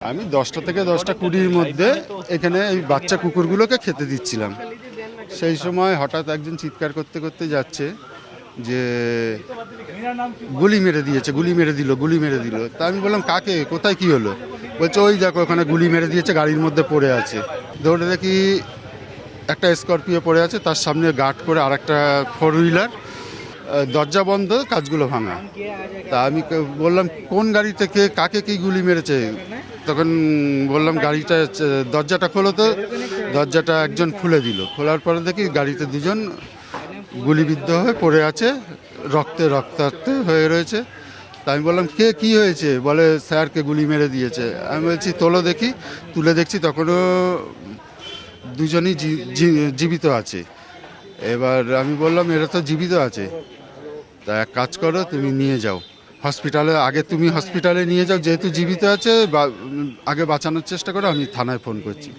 আমি 10টা থেকে 10টা 20-র মধ্যে এখানে এই বাচ্চা কুকুরগুলোকে খেতে দিচ্ছিলাম। সেই সময় হঠাৎ একজন চিৎকার করতে করতে যাচ্ছে যে গুলি মেরে দিয়েছে, গুলি মেরে দিল, গুলি মেরে দিল। তা আমি বললাম কাকে, কোথায়, কি হলো? বলছে ওই দেখো ওখানে গুলি মেরে দিয়েছে, গাড়ির মধ্যে পড়ে আছে। দৌড়ে দেখি একটা স্করপিও পড়ে আছে, তার সামনে গার্ড করে আর একটা 4 হুইলার, দরজা বন্ধ, কাজগুলো ভাঙা। তা আমি বললাম কোন গাড়ি থেকে কাকে কি গুলি মেরেছে? তখন বললাম গাড়িটা দরজাটা খোলো তো। দরজাটা একজন খুলে দিল, খোলার পরে দেখি গাড়িতে দুজন গুলিবিদ্ধ হয়ে পড়ে আছে, রক্তে রক্তাক্ত হয়ে রয়েছে। তা আমি বললাম কে, কি হয়েছে? বলে স্যারকে গুলি মেরে দিয়েছে। আমি বলছি তোলো দেখি। তুলে দেখছি তখনও দুজনই জীবিত আছে। এবার আমি বললাম এরা তো জীবিত আছে, তা এক কাজ করো, তুমি নিয়ে যাও হসপিটালে। আগে তুমি হসপিটালে নিয়ে যাও, যেহেতু জীবিত আছে, আগে বাঁচানোর চেষ্টা করো, আমি থানায় ফোন করছি।